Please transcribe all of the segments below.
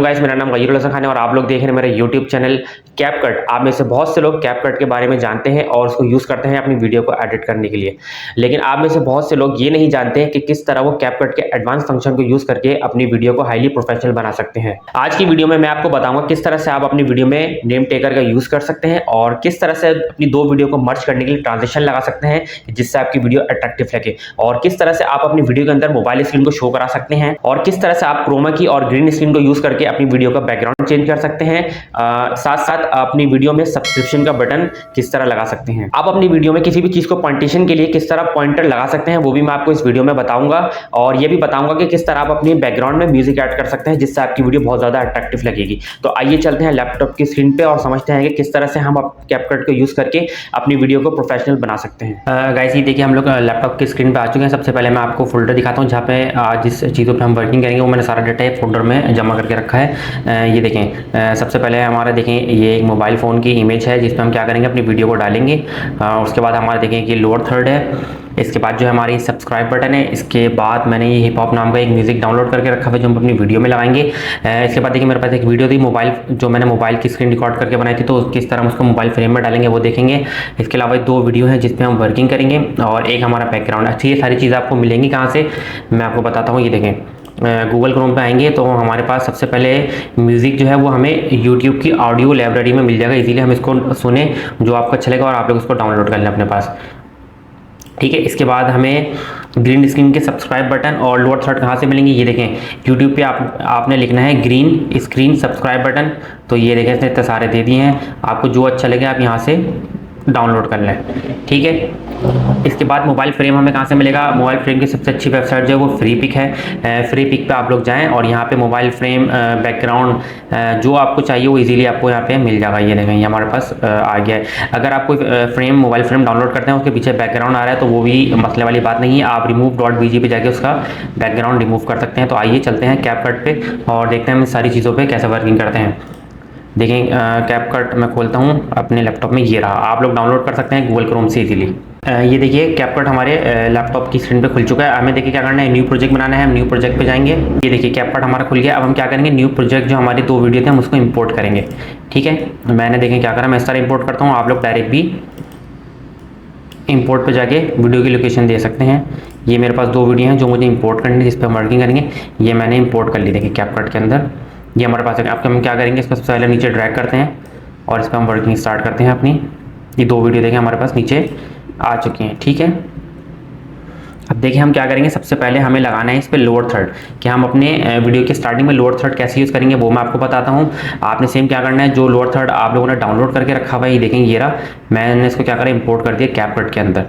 Guys, मेरा नाम गयूरुल हसन खान है और आप लोग देख रहे हैं मेरा यूट्यूब चैनल कैपकट। आप में से बहुत से लोग कैपकट के बारे में जानते हैं और उसको यूज़ करते हैं अपनी वीडियो को एडिट करने के लिए। लेकिन आप में से बहुत से लोग ये नहीं जानते हैं कि किस तरह वो कैपकट के एडवांस फंक्शन को यूज़ करके अपनी वीडियो को हाईली प्रोफेशनल बना सकते हैं। आज की वीडियो में मैं आपको बताऊंगा किस तरह से आप अपनी वीडियो में नेम टेकर का यूज़ कर सकते हैं और किस तरह से अपनी दो वीडियो को मर्ज करने के लिए ट्रांजिशन लगा सकते हैं जिससे आपकी वीडियो अट्रैक्टिव लगे, और किस तरह से आप अपनी वीडियो के अंदर मोबाइल स्क्रीन को शो करा सकते हैं, और किस तरह से आप क्रोमा की और ग्रीन स्क्रीन को यूज़ करके अपनी वीडियो का बैकग्राउंड चेंज कर सकते हैं। साथ साथ अपनी वीडियो में सब्सक्रिप्शन का बटन किस तरह लगा सकते हैं। आप अपनी वीडियो में किसी भी चीज को पॉइंटेशन के लिए किस तरह पॉइंटर लगा सकते हैं वो भी मैं आपको इस वीडियो में बताऊंगा, और ये भी बताऊंगा कि किस तरह आप अपनी बैकग्राउंड में म्यूजिक ऐड कर सकते हैं जिससे आपकी वीडियो बहुत ज्यादा अट्रैक्टिव लगेगी। तो आइए चलते हैं लैपटॉप की स्क्रीन पे और समझते हैं कि किस तरह से हम कैपकट को यूज करके अपनी वीडियो को प्रोफेशनल बना सकते हैं। गाइस, ये देखिए हम लोग लैपटॉप की स्क्रीन पे आ चुके हैं। सबसे पहले मैं आपको फोल्डर दिखाता हूँ जहाँ पे जिस चीज़ों पे हम वर्किंग करेंगे वो मैंने सारा डाटा एक फोल्डर में जमा करके रखा है। ये देखें, सबसे पहले हमारा देखें ये एक मोबाइल फ़ोन की इमेज है जिसमें हम क्या करेंगे अपनी वीडियो को डालेंगे। उसके बाद हमारा देखें कि लोअर थर्ड है। इसके बाद जो है हमारी सब्सक्राइब बटन है। इसके बाद मैंने ये हिप हॉप नाम का एक म्यूज़िक डाउनलोड करके रखा है जो हम अपनी वीडियो में लगाएंगे। इसके बाद देखिए मेरे पास एक वीडियो थी मोबाइल जो मैंने मोबाइल की स्क्रीन रिकॉर्ड करके बनाई थी, तो किस तरह हम उसको मोबाइल फ्रेम में डालेंगे वो देखेंगे। इसके अलावा दो वीडियो हैं जिसपे हम वर्किंग करेंगे और एक हमारा बैकग्राउंड। अच्छी ये सारी चीज़ें आपको मिलेंगी कहाँ से मैं आपको बताता हूँ। ये देखें, गूगल क्रोम पे आएंगे तो हमारे पास सबसे पहले म्यूज़िक जो है वो हमें यूट्यूब की ऑडियो लाइब्रेरी में मिल जाएगा। इजीली हम इसको सुने जो आपको अच्छा लगेगा और आप लोग उसको डाउनलोड कर लें अपने पास, ठीक है। इसके बाद हमें ग्रीन स्क्रीन के सब्सक्राइब बटन और लोअर थर्ड कहाँ से मिलेंगे, ये देखें यूट्यूब पे आपने लिखना है ग्रीन स्क्रीन सब्सक्राइब बटन। तो ये देखें इसने इतने सारे दे दिए हैं, आपको जो अच्छा लगे आप यहाँ से डाउनलोड कर लें, ठीक है। इसके बाद मोबाइल फ्रेम हमें कहाँ से मिलेगा। मोबाइल फ्रेम की सबसे अच्छी वेबसाइट जो है वो फ्री पिक है। फ्री पिक पे आप लोग जाएं और यहाँ पे मोबाइल फ्रेम बैकग्राउंड जो आपको चाहिए वो इजीली आपको यहाँ पे मिल जाएगा। ये देखें ये हमारे पास आ गया है। अगर आप कोई फ्रेम मोबाइल फ्रेम डाउनलोड करते हैं उसके पीछे बैकग्राउंड आ रहा है तो वो भी मसले वाली बात नहीं है, आप remove.bg पे जाके उसका बैकग्राउंड रिमूव कर सकते हैं। तो आइए चलते हैं कैपकट पे और देखते हैं हम सारी चीज़ों पर कैसे वर्किंग करते हैं। देखें कैपकट मैं खोलता हूँ अपने लैपटॉप में, ये रहा। आप लोग डाउनलोड कर सकते हैं गूगल क्रोम से इजीली। ये देखिए कैपकट हमारे लैपटॉप की स्क्रीन पे खुल चुका है। हमें देखिए क्या करना है, न्यू प्रोजेक्ट बनाना है। हम न्यू प्रोजेक्ट पे जाएंगे। ये देखिए कैपकट हमारा खुल गया। अब हम क्या करेंगे, न्यू प्रोजेक्ट जो हमारे दो वीडियो थे हम उसको इंपोर्ट करेंगे, ठीक है। मैंने देखें क्या करा, मैं इस तरह इंपोर्ट करता हूँ। आप लोग डायरेक्ट भी इंपोर्ट पे जाके वीडियो की लोकेशन दे सकते हैं। ये मेरे पास दो वीडियो हैं जो मुझे इंपोर्ट करनी है जिस पर हम वर्किंग करेंगे। ये मैंने इंपोर्ट कर ली देखिए कैपकट के अंदर। ये हमारे पास है। अब हम क्या करेंगे, इसको सबसे पहले नीचे ड्रैग करते हैं और इस पर हम वर्किंग स्टार्ट करते हैं अपनी। ये दो वीडियो देखें हमारे पास नीचे आ चुकी हैं, ठीक है। अब देखिए हम क्या करेंगे, सबसे पहले हमें लगाना है इस पर लोअर थर्ड कि हम अपने वीडियो के स्टार्टिंग में लोअर थर्ड कैसे यूज़ करेंगे वो मैं आपको बताता हूँ। आपने सेम क्या करना है, जो लोअर थर्ड आप लोगों ने डाउनलोड करके रखा हुआ है ये देखें ये रहा। मैंने इसको क्या करा, इंपोर्ट कर दिया कैपकट के अंदर,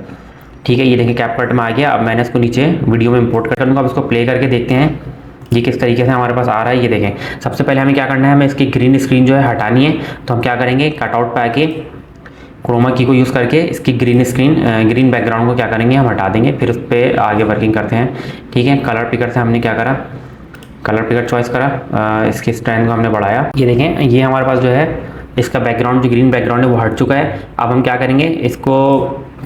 ठीक है। ये देखिए कैपकट में आ गया। अब मैंने इसको नीचे वीडियो में इंपोर्ट कर दूँगा। अब इसको प्ले करके देखते हैं ये किस तरीके से हमारे पास आ रहा है। ये देखें सबसे पहले हमें क्या करना है, हमें इसकी ग्रीन स्क्रीन जो है हटानी है। तो हम क्या करेंगे, कटआउट पे आके क्रोमा की को यूज़ करके इसकी ग्रीन स्क्रीन ग्रीन बैकग्राउंड को क्या करेंगे हम हटा देंगे, फिर उस पर आगे वर्किंग करते हैं, ठीक है। कलर पिकर से हमने क्या करा, कलर पिकर चॉइस करा, इसकी स्ट्रेंथ को हमने बढ़ाया। ये देखें ये हमारे पास जो है इसका बैकग्राउंड जो ग्रीन बैकग्राउंड है वो हट चुका है। अब हम क्या करेंगे, इसको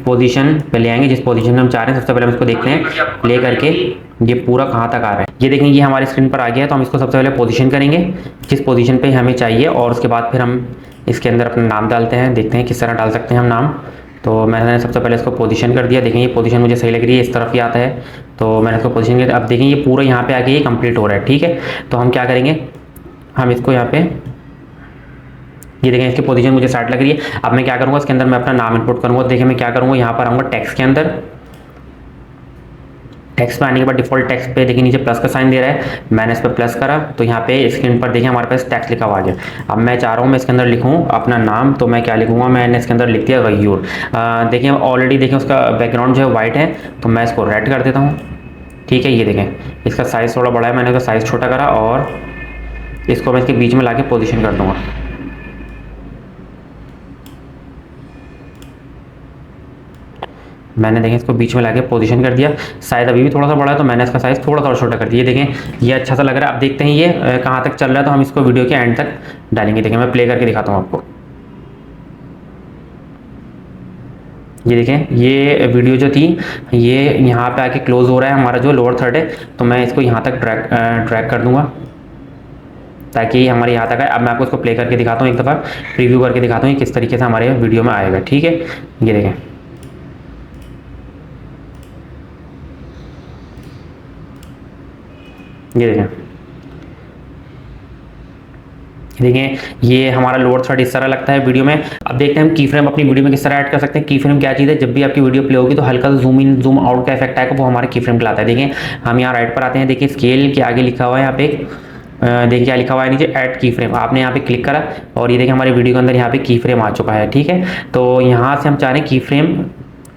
पोजीशन पे ले आएंगे जिस पोजीशन में हम चाह रहे हैं। सबसे पहले हम इसको देखते हैं प्ले करके ये पूरा कहाँ तक आ रहा है। ये देखें ये हमारी स्क्रीन पर आ गया है। तो हम इसको सबसे पहले पोजीशन करेंगे जिस पोजीशन पे हमें चाहिए और उसके बाद फिर हम इसके अंदर अपना नाम डालते हैं, देखते हैं किस तरह डाल सकते हैं हम नाम। तो मैंने सबसे पहले इसको पोजीशन कर दिया। देखें ये पोजीशन मुझे सही लग रही है, इस तरफ ही आता है तो मैंने इसको पोजीशन किया। अब देखें ये पूरा यहाँ पे आके ये कंप्लीट हो रहा है, ठीक है। तो हम क्या करेंगे, हम इसको यहाँ पे ये देखें इसकी पोजीशन मुझे स्टार्ट लग रही है। अब मैं क्या करूँगा, इसके अंदर मैं अपना नाम इनपुट करूँगा। देखिए मैं क्या करूँगा, यहाँ पर आऊँगा टेक्स्ट के अंदर। टेक्स्ट पे आने के बाद डिफॉल्ट टेक्स्ट पे देखिए नीचे प्लस का साइन दे रहा है, मैंने इस पर प्लस करा तो यहाँ पे स्क्रीन पर देखिए हमारे पास टेक्स्ट लिखा हुआ आ गया। अब मैं चाह रहा हूँ मैं इसके अंदर लिखूँ अपना नाम, तो मैं क्या लिखूँगा, मैंने इसके अंदर लिख दिया गयूर। देखिए ऑलरेडी देखें उसका बैकग्राउंड जो है वाइट है तो मैं इसको रेड कर देता हूँ, ठीक है। ये देखें इसका साइज़ थोड़ा बड़ा है, मैंने इसका साइज़ छोटा करा और इसको मैं इसके बीच में ला के पोजिशन कर दूँगा। मैंने देखें इसको बीच में लाके पोजीशन कर दिया। साइज़ अभी भी थोड़ा सा बड़ा है तो मैंने इसका साइज़ थोड़ा सा छोटा कर दिया। देखें ये अच्छा सा लग रहा है। अब देखते हैं ये कहाँ तक चल रहा है, तो हम इसको वीडियो के एंड तक डालेंगे। देखें मैं प्ले करके दिखाता हूँ आपको। ये देखें ये वीडियो जो थी ये यहाँ पे आके क्लोज हो रहा है हमारा जो लोअर थर्ड है, तो मैं इसको यहाँ तक ड्रैग कर दूँगा। ताकि हमारे यहाँ तक है। अब मैं आपको इसको प्ले करके दिखाता हूँ, एक दफ़ा प्रीव्यू करके दिखाता हूँ किस तरीके से हमारे वीडियो में आएगा। ठीक है, ये देखें, ये देखें, देखिए ये हमारा लोअर थर्ड इस तरह लगता है वीडियो में। अब देखते हैं हम की फ्रेम अपनी वीडियो में किस तरह ऐड कर सकते हैं। की फ्रेम क्या चीज़ है, जब भी आपकी वीडियो प्ले होगी तो हल्का सा जूम इन जूम आउट का इफेक्ट आएगा, वो हमारे की फ्रेम लाता है। देखिए हम यहाँ राइट पर आते हैं, देखिए स्केल के आगे लिखा हुआ है यहाँ पे देखिए क्या लिखा हुआ है नीचे, ऐड की फ्रेम। आपने यहाँ पे क्लिक करा और ये देखिए हमारे वीडियो के अंदर यहाँ पे की फ्रेम आ चुका है। ठीक है, तो यहाँ से हम चाह रहे हैं की फ्रेम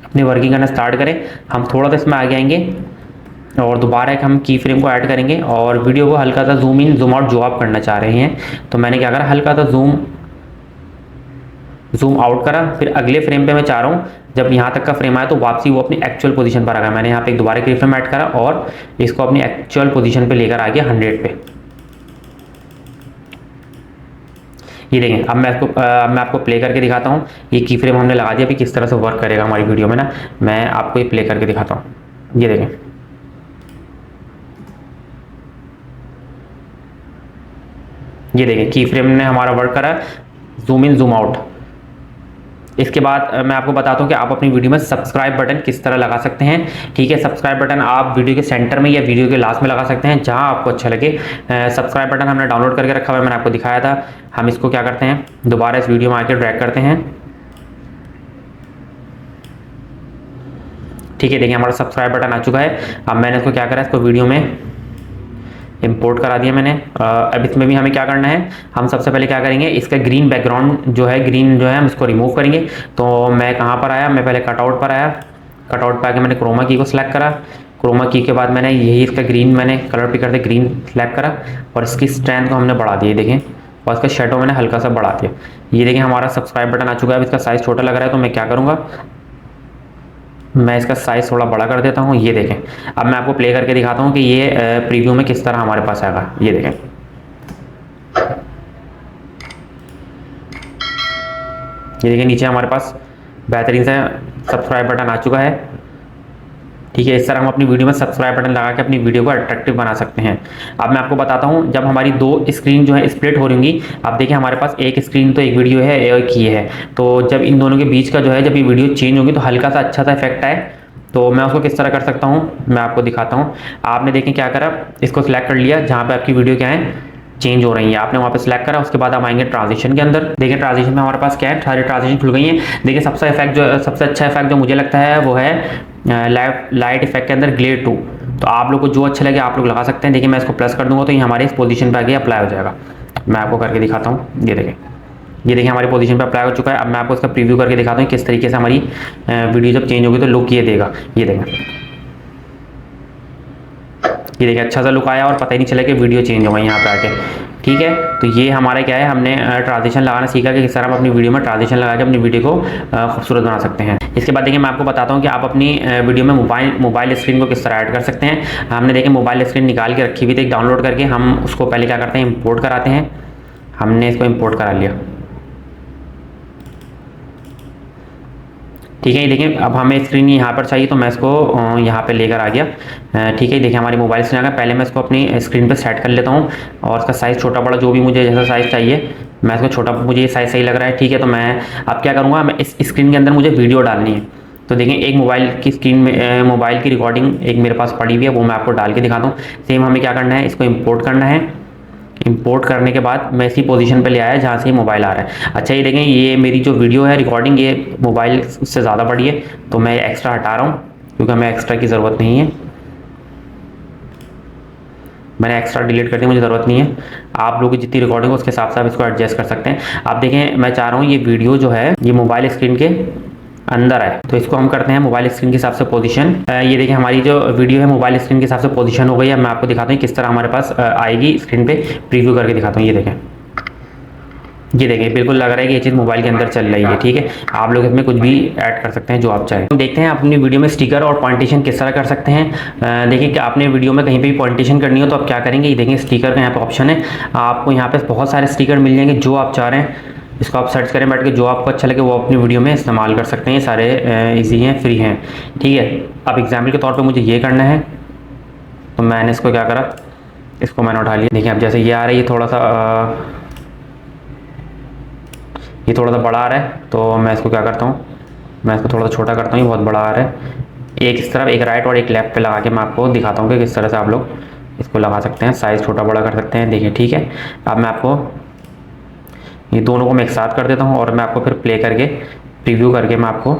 अपनी वर्किंग करना स्टार्ट करें। हम थोड़ा सा इसमें आगे आएंगे और दोबारा एक हम की फ्रेम को ऐड करेंगे और वीडियो को हल्का सा जूम इन जूम आउट जो आप करना चाह रहे हैं। तो मैंने क्या करा, हल्का सा जूम आउट करा, फिर अगले फ्रेम पे मैं चाह रहा हूँ जब यहाँ तक का फ्रेम आया तो वापसी वो अपनी एक्चुअल पोजीशन पर आ गया। मैंने यहाँ पे एक दोबारा की फ्रेम ऐड करा और इसको अपनी एक्चुअल पोजीशन पे लेकर आ गया 100 पे। ये देखें, अब मैं आपको प्ले करके दिखाता हूँ। ये की फ्रेम हमने लगा दिया, अभी किस तरह से वर्क करेगा हमारी वीडियो में ना, मैं आपको ये प्ले करके दिखाता हूँ। ये देखें, ये देखें की फ्रेम ने हमारा वर्क करा, जूम इन जूम आउट। इसके बाद मैं आपको बताता हूँ कि आप अपनी वीडियो में सब्सक्राइब बटन किस तरह लगा सकते हैं। ठीक है, सब्सक्राइब बटन आप वीडियो के सेंटर में या वीडियो के लास्ट में लगा सकते हैं, जहां आपको अच्छा लगे। सब्सक्राइब बटन हमने डाउनलोड करके रखा हुआ है, मैंने आपको दिखाया था। हम इसको क्या करते हैं, दोबारा इस वीडियो में आके ड्रैग करते हैं। ठीक है, देखिए हमारा सब्सक्राइब बटन आ चुका है। अब मैंने इसको क्या करा, इसको वीडियो में इंपोर्ट करा दिया मैंने। अब इसमें भी हमें क्या करना है, हम सबसे पहले क्या करेंगे, इसका ग्रीन बैकग्राउंड जो है, ग्रीन जो है हम इसको रिमूव करेंगे। तो मैं कहाँ पर आया, मैं पहले कटआउट पर आया, कटआउट पर आके मैंने क्रोमा की को सिलेक्ट करा। क्रोमा की के बाद मैंने यही इसका ग्रीन मैंने कलर पिकर से ग्रीन सिलेक्ट करा और इसकी स्ट्रेंथ को हमने बढ़ा दिया, देखें, और इसका शेडो मैंने हल्का सा बढ़ा दिया। ये देखें हमारा सब्सक्राइब बटन आ चुका है। अब इसका साइज़ छोटा लग रहा है तो मैं क्या करूँगा, मैं इसका साइज़ थोड़ा बड़ा कर देता हूँ। ये देखें, अब मैं आपको प्ले करके दिखाता हूँ कि ये प्रीव्यू में किस तरह हमारे पास आएगा। ये देखें, ये देखिए नीचे हमारे पास बेहतरीन से सब्सक्राइब बटन आ चुका है। ठीक है, इस तरह हम अपनी वीडियो में सब्सक्राइब बटन लगा के अपनी वीडियो को अट्रैक्टिव बना सकते हैं। अब मैं आपको बताता हूँ, जब हमारी दो स्क्रीन जो है स्प्लिट हो रही होंगी, अब देखिए हमारे पास एक स्क्रीन तो एक वीडियो है, एक ये है, तो जब इन दोनों के बीच का जो है, जब ये वीडियो चेंज होगी तो हल्का सा अच्छा सा इफेक्ट आए, तो मैं उसको किस तरह कर सकता हूँ मैं आपको दिखाता हूँ। आपने देखें क्या करा, इसको सिलेक्ट कर लिया, जहाँ पर आपकी वीडियो क्या है चेंज हो रही है, आपने वहाँ पे सिलेक्ट करा। उसके बाद हम आएंगे ट्रांजिशन के अंदर। देखिए ट्रांजिशन में हमारे पास क्या है, सारी ट्रांजिशन खुल गई है। देखिए सबसे अच्छा इफेक्ट जो मुझे लगता है वो है लाइट इफेक्ट के अंदर ग्लेयर 2। तो आप लोग को जो अच्छा लगे आप लोग लगा सकते हैं। देखिए मैं इसको प्लस कर दूंगा तो ये हमारे इस पोजीशन पे आगे अप्लाई हो जाएगा। मैं आपको करके दिखाता हूँ, ये देखें, ये देखिए हमारी पोजीशन पे अप्लाई हो चुका है। अब मैं आपको इसका प्रीव्यू करके दिखाता हूँ किस तरीके से हमारी वीडियो जब चेंज होगी तो लुक ये देगा। ये देखें, ये देखिए अच्छा सा लुक आया और पता ही नहीं चला कि वीडियो चेंज हो गई यहाँ पे आके। ठीक है, तो ये हमारा क्या है, हमने ट्रांजिशन लगाना सीखा कि किस तरह हम अपनी वीडियो में ट्रांजिशन लगा के अपनी वीडियो को खूबसूरत बना सकते हैं। इसके बाद देखिए मैं आपको बताता हूँ कि आप अपनी वीडियो में मोबाइल स्क्रीन को किस तरह ऐड कर सकते हैं। हमने देखिए मोबाइल स्क्रीन निकाल के रखी हुई थी डाउनलोड करके, हम उसको पहले क्या करते हैं, इम्पोर्ट कराते हैं। हमने इसको इम्पोर्ट करा लिया। ठीक है, देखिए अब हमें स्क्रीन यहाँ पर चाहिए तो मैं इसको यहाँ पे लेकर आ गया। ठीक है, देखिए हमारी मोबाइल स्क्रीन आ गया। पहले मैं इसको अपनी स्क्रीन पे सेट कर लेता हूँ और इसका साइज़ छोटा बड़ा जो भी मुझे जैसा साइज़ चाहिए, मैं इसको छोटा, मुझे ये साइज़ सही लग रहा है। ठीक है, तो मैं अब क्या करूँगा, मैं इस स्क्रीन के अंदर मुझे वीडियो डालनी है। तो देखिए एक मोबाइल की स्क्रीन में मोबाइल की रिकॉर्डिंग एक मेरे पास पड़ी हुई है, वो मैं आपको डाल के दिखाता हूँ। सेम हमें क्या करना है, इसको इम्पोर्ट करना है। इंपोर्ट करने के बाद मैं इसी पोजीशन पे ले आया जहाँ से मोबाइल आ रहा है। अच्छा ये देखें, ये मेरी जो वीडियो है रिकॉर्डिंग, ये मोबाइल से ज़्यादा बड़ी है तो मैं एक्स्ट्रा हटा रहा हूँ क्योंकि हमें एक्स्ट्रा की ज़रूरत नहीं है। मैंने एक्स्ट्रा डिलीट कर दी, मुझे ज़रूरत नहीं है। आप लोगों की जितनी रिकॉर्डिंग है उसके हिसाब से आप इसको एडजस्ट कर सकते हैं। आप देखें मैं चाह रहा हूँ ये वीडियो जो है ये मोबाइल स्क्रीन के अंदर है, तो इसको हम करते हैं मोबाइल स्क्रीन के हिसाब से पोजीशन। ये देखिए हमारी जो वीडियो है मोबाइल स्क्रीन के हिसाब से पोजीशन हो गई है। मैं आपको दिखाता हूँ किस तरह हमारे पास आएगी स्क्रीन पे, प्रीव्यू करके दिखाता हूँ। ये देखें, ये देखें बिल्कुल लग रहा है कि ये चीज़ मोबाइल के अंदर चल रही है। ठीक है, आप लोग इसमें कुछ भी ऐड कर सकते हैं जो आप चाहें। देखते हैं अपनी वीडियो में स्टिकर और पॉइंटेशन किस तरह कर सकते हैं। देखिए कि आपने वीडियो में कहीं पे भी पॉइंटेशन करनी हो तो आप क्या करेंगे, ये देखें स्टिकर का यहाँ पे ऑप्शन है। आपको यहाँ पे बहुत सारे स्टिकर मिल जाएंगे जो आप चाह रहे हैं, इसको आप सर्च करें बैठ के, जो आपको अच्छा लगे वो अपनी वीडियो में इस्तेमाल कर सकते हैं। ये सारे इजी हैं, फ्री हैं। ठीक है, अब एग्जाम्पल के तौर पे मुझे ये करना है तो मैंने इसको क्या करा, इसको मैंने उठा लिया। देखिए अब जैसे ये आ रहा है, ये थोड़ा सा बड़ा आ रहा है, तो मैं इसको क्या करता हूँ, मैं इसको थोड़ा सा छोटा करता हूँ। ये बहुत बड़ा आ रहा है। एक इस तरफ, एक राइट और एक लेफ्ट पे लगा के मैं आपको दिखाता हूँ कि किस तरह से आप लोग इसको लगा सकते हैं, साइज़ छोटा बड़ा कर सकते हैं। देखिए ठीक है। अब मैं आपको ये दोनों को मैं एक साथ कर देता हूँ और मैं आपको फिर प्ले करके प्रीव्यू करके मैं आपको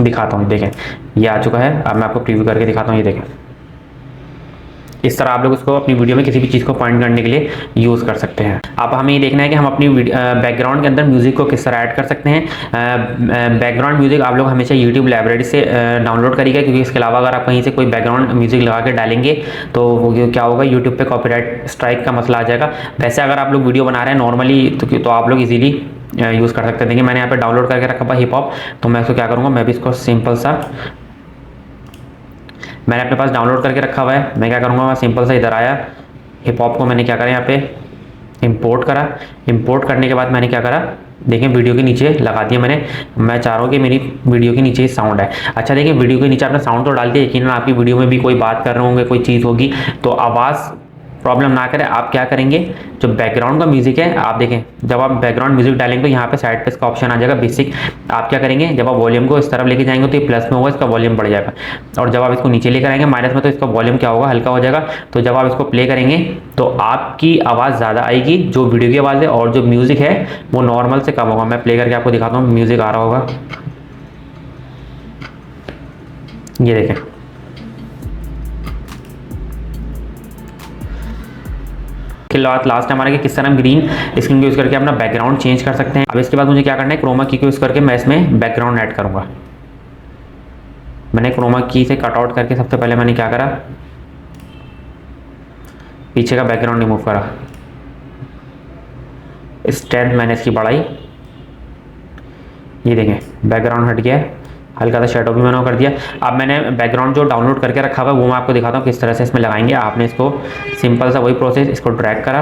दिखाता हूँ। देखें ये आ चुका है। अब मैं आपको प्रीव्यू करके दिखाता हूँ। ये देखें, इस तरह आप लोग इसको अपनी वीडियो में किसी भी चीज़ को पॉइंट करने के लिए यूज़ कर सकते हैं। अब हमें ये देखना है कि हम अपनी बैकग्राउंड के अंदर म्यूज़िक को किस तरह ऐड कर सकते हैं। बैकग्राउंड म्यूज़िक आप लोग हमेशा यूट्यूब लाइब्रेरी से डाउनलोड करिएगा, क्योंकि इसके अलावा अगर आप कहीं से कोई बैकग्राउंड म्यूज़िक लगा के डालेंगे तो वो क्या होगा, यूट्यूब पर कॉपीराइट स्ट्राइक का मसला आ जाएगा। वैसे अगर आप लोग वीडियो बना रहे हैं नॉर्मली तो आप लोग ईजिली यूज़ कर सकते हैं। देखिए मैंने यहाँ पे डाउनलोड करके रखा हुआ हिप हॉप, तो मैं इसको क्या करूँगा, मैं भी इसको सिंपल सा मैंने अपने पास डाउनलोड करके रखा हुआ है। मैं क्या करूँगा, मैं सिंपल सा इधर आया, हिप हॉप को मैंने क्या करा यहाँ पे इंपोर्ट करा। इंपोर्ट करने के बाद मैंने क्या करा, देखिए वीडियो के नीचे लगा दिया मैंने। मैं चाह रहा हूँ कि मेरी वीडियो के नीचे ही साउंड है। अच्छा देखिए, वीडियो के नीचे आपने साउंड तो डाल दिया, यकीनन आपकी वीडियो में भी कोई बात कर रहे होंगे, कोई चीज़ होगी, तो आवाज़ प्रॉब्लम ना करे। आप क्या करेंगे, जो बैकग्राउंड का म्यूज़िक है, आप देखें जब आप बैकग्राउंड म्यूज़िक डालेंगे तो यहाँ पे साइड पे इसका ऑप्शन आ जाएगा बेसिक। आप क्या करेंगे, जब आप वॉल्यूम को इस तरफ लेके जाएंगे तो ये प्लस में होगा, इसका वॉल्यूम बढ़ जाएगा। और जब आप इसको नीचे लेकर आएंगे माइनस में, तो इसका वॉल्यूम क्या होगा, हल्का हो जाएगा। तो जब आप इसको प्ले करेंगे तो आपकी आवाज़ ज़्यादा आएगी, जो वीडियो की आवाज़ है, और जो म्यूज़िक है वो नॉर्मल से कम होगा। मैं प्ले करके आपको दिखाता हूँ, म्यूज़िक आ रहा होगा, ये देखें। लास्ट हमारा कि किस तरह हम ग्रीन स्क्रीन को यूज़ करके अपना बैकग्राउंड चेंज कर सकते हैं। अब इसके बाद मुझे क्या करना है, क्रोमा की को यूज़ करके मैं इसमें बैकग्राउंड ऐड करूँगा। मैंने क्रोमा की से कट आउट करके सबसे पहले मैंने क्या करा, पीछे का बैकग्राउंड रिमूव करा। स्ट्रेंथ मैंने इसकी बढ़ाई, ये देखें बैकग्राउंड हट गया है। हल्का सा शेडो भी मैंने कर दिया। अब मैंने बैकग्राउंड जो डाउनलोड करके रखा हुआ है वो मैं आपको दिखाता हूँ किस तरह से इसमें लगाएंगे। आपने इसको सिंपल सा वही प्रोसेस, इसको ड्रैग करा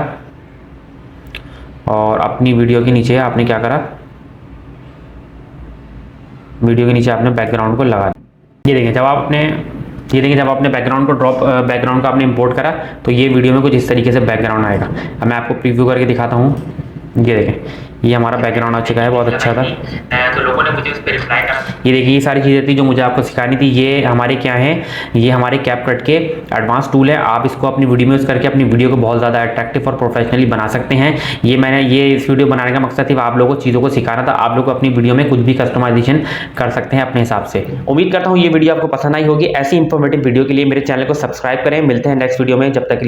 और अपनी वीडियो के नीचे आपने क्या करा, वीडियो के नीचे आपने बैकग्राउंड को लगा दिया। ये देखें जब आपने बैकग्राउंड को बैकग्राउंड का आपने इंपोर्ट करा तो ये वीडियो में कुछ इस तरीके से बैकग्राउंड आएगा। अब मैं आपको प्रीव्यू करके दिखाता हूँ। ये देखें, ये हमारा बैकग्राउंड आ चुका है, बहुत अच्छा था। तो लोगों ने मुझे उस पर रिप्लाई करा। ये देखिए, ये सारी चीज़ें थी जो मुझे आपको सिखानी थी। ये हमारे क्या हैं, ये हमारे कैपकट के एडवांस टूल है। आप इसको अपनी वीडियो में यूज़ करके अपनी वीडियो को बहुत ज़्यादा अट्रैक्टिव और प्रोफेशनली बना सकते हैं। ये इस वीडियो बनाने का मकसद थी आप लोगों को चीज़ों को सिखाना था। आप लोग अपनी वीडियो में कुछ भी कस्टमाइजेशन कर सकते हैं अपने हिसाब से। उम्मीद करता हूँ ये वीडियो आपको पसंद आई होगी। ऐसी इंफॉर्मेटिव वीडियो के लिए मेरे चैनल को सब्सक्राइब करें। मिलते हैं नेक्स्ट वीडियो में, जब तक